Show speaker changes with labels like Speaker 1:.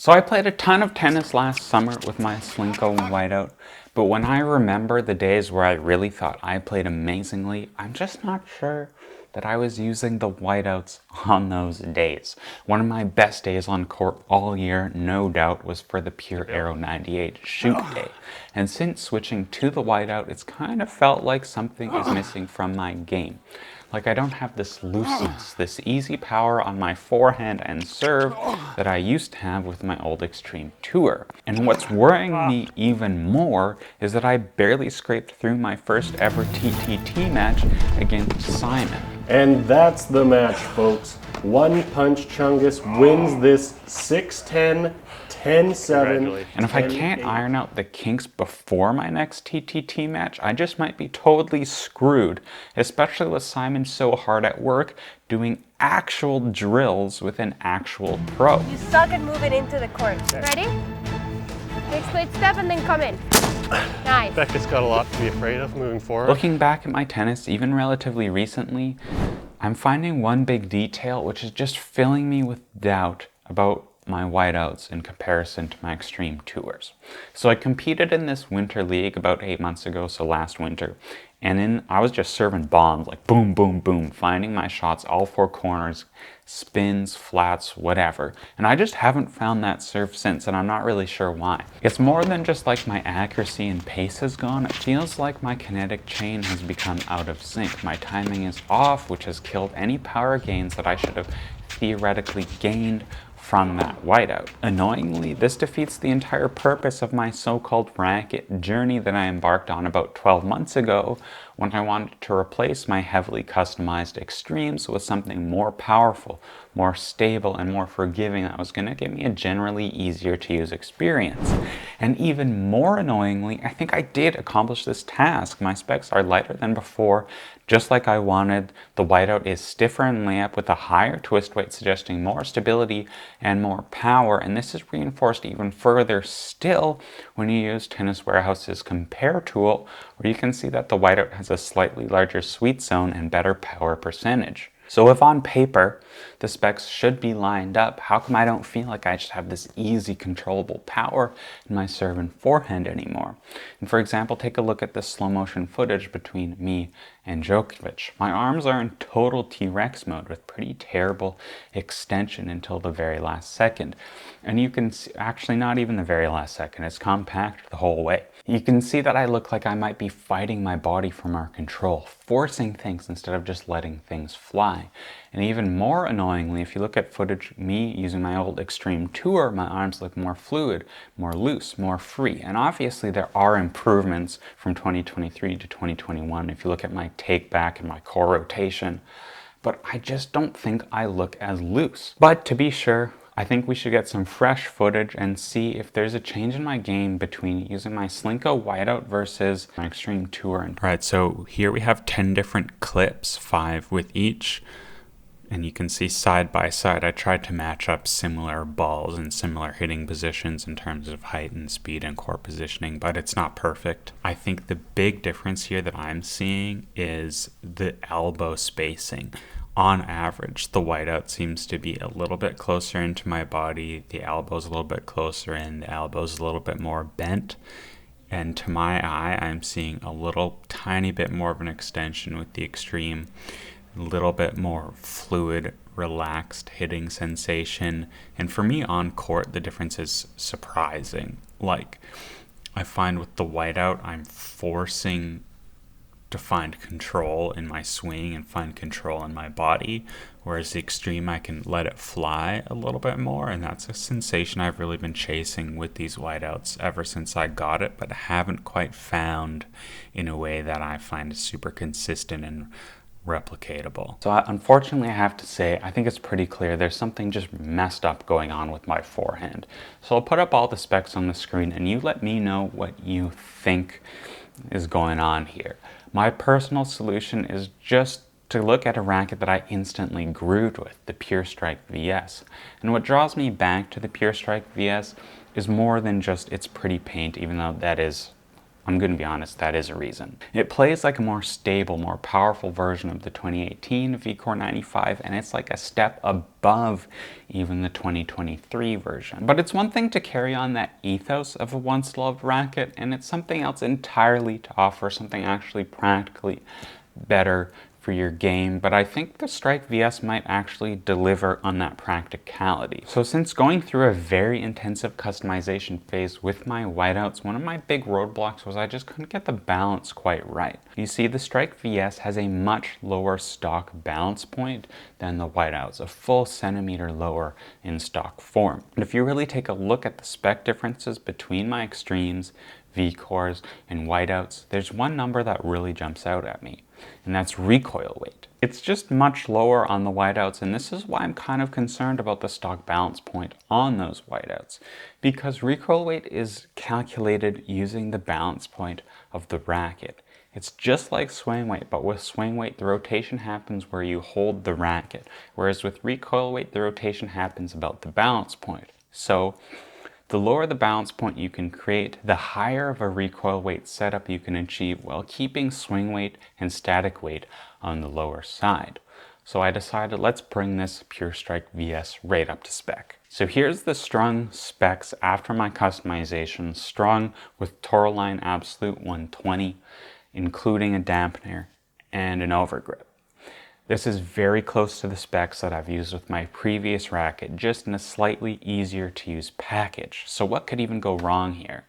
Speaker 1: So I played a ton of tennis last summer with my Solinco Whiteout, but when I remember the days where I really thought I played amazingly, I'm just not sure that I was using the whiteouts on those days. One of my best days on court all year, no doubt, was for the Pure Aero 98 shoot day. And since switching to the whiteout, it's kind of felt like something is missing from my game. Like I don't have this looseness, this easy power on my forehand and serve that I used to have with my old Extreme Tour. And what's worrying me even more is that I barely scraped through my first ever TTT match against Simon.
Speaker 2: And that's the match, folks. One Punch Chungus wins this 6-10, 10-7.
Speaker 1: And if I can't iron out the kinks before my next TTT match, I just might be totally screwed, especially with Simon so hard at work doing actual drills with an actual pro.
Speaker 3: You suck at moving into the court. Ready? Take split step and then come in. Nice.
Speaker 2: Becca's got a lot to be afraid of moving forward.
Speaker 1: Looking back at my tennis, even relatively recently, I'm finding one big detail which is just filling me with doubt about my whiteouts in comparison to my Extreme Tours. So I competed in this winter league about 8 months ago, so last winter, and I was just serving bombs, like boom, boom, boom, finding my shots all four corners, spins, flats, whatever. And I just haven't found that serve since, and I'm not really sure why. It's more than just like my accuracy and pace has gone. It feels like my kinetic chain has become out of sync. My timing is off, which has killed any power gains that I should have theoretically gained from that whiteout. Annoyingly, this defeats the entire purpose of my so-called racket journey that I embarked on about 12 months ago when I wanted to replace my heavily customized extremes with something more powerful, more stable, and more forgiving that was going to give me a generally easier to use experience. And even more annoyingly, I think I did accomplish this task. My specs are lighter than before, just like I wanted. The whiteout is stiffer in layup with a higher twist weight, suggesting more stability and more power, and this is reinforced even further still when you use Tennis Warehouse's compare tool, where you can see that the whiteout has a slightly larger sweet zone and better power percentage. So if on paper the specs should be lined up, how come I don't feel like I just have this easy controllable power in my serve and forehand anymore? And for example, take a look at this slow motion footage between me and Djokovic. My arms are in total T-Rex mode with pretty terrible extension until the very last second. And you can see, actually not even the very last second, it's compact the whole way. You can see that I look like I might be fighting my body for more control, forcing things instead of just letting things fly. And even more annoyingly, if you look at footage of me using my old Extreme Tour, my arms look more fluid, more loose, more free. And obviously there are improvements from 2023 to 2021 if you look at my take back and my core rotation, but I just don't think I look as loose. But to be sure, I think we should get some fresh footage and see if there's a change in my game between using my Solinco Whiteout versus my Extreme Tour. All right, so here we have 10 different clips, 5 with each. And you can see side by side, I tried to match up similar balls and similar hitting positions in terms of height and speed and court positioning, but it's not perfect. I think the big difference here that I'm seeing is the elbow spacing. On average, the whiteout seems to be a little bit closer into my body, the elbow's a little bit closer in, the elbow's a little bit more bent. And to my eye, I'm seeing a little tiny bit more of an extension with the Extreme, a little bit more fluid, relaxed hitting sensation. And for me on court, the difference is surprising. Like, I find with the whiteout, I'm forcing to find control in my swing and find control in my body, whereas the Extreme, I can let it fly a little bit more, and that's a sensation I've really been chasing with these whiteouts ever since I got it, but haven't quite found in a way that I find is super consistent and replicatable. So unfortunately, I have to say, I think it's pretty clear there's something just messed up going on with my forehand. So I'll put up all the specs on the screen and you let me know what you think is going on here. My personal solution is just to look at a racket that I instantly grooved with, the Pure Strike VS. And what draws me back to the Pure Strike VS is more than just its pretty paint, even though that is I'm going to be honest, that is a reason. It plays like a more stable, more powerful version of the 2018 VCore 95, and it's like a step above even the 2023 version. But it's one thing to carry on that ethos of a once loved racket, and it's something else entirely to offer something actually practically better for your game, but I think the Strike VS might actually deliver on that practicality. So since going through a very intensive customization phase with my whiteouts, one of my big roadblocks was I just couldn't get the balance quite right. You see, the Strike VS has a much lower stock balance point than the whiteouts, a full centimeter lower in stock form. And if you really take a look at the spec differences between my extremes, VCores, and whiteouts, there's one number that really jumps out at me, and that's recoil weight. It's just much lower on the whiteouts, and this is why I'm kind of concerned about the stock balance point on those whiteouts, because recoil weight is calculated using the balance point of the racket. It's just like swing weight, but with swing weight, the rotation happens where you hold the racket, whereas with recoil weight, the rotation happens about the balance point. So the lower the balance point you can create, the higher of a recoil weight setup you can achieve while keeping swing weight and static weight on the lower side. So I decided, let's bring this Pure Strike VS right up to spec. So here's the strung specs after my customization, strung with Tourmaline Absolute 120, including a dampener and an overgrip. This is very close to the specs that I've used with my previous racket, just in a slightly easier to use package. So what could even go wrong here?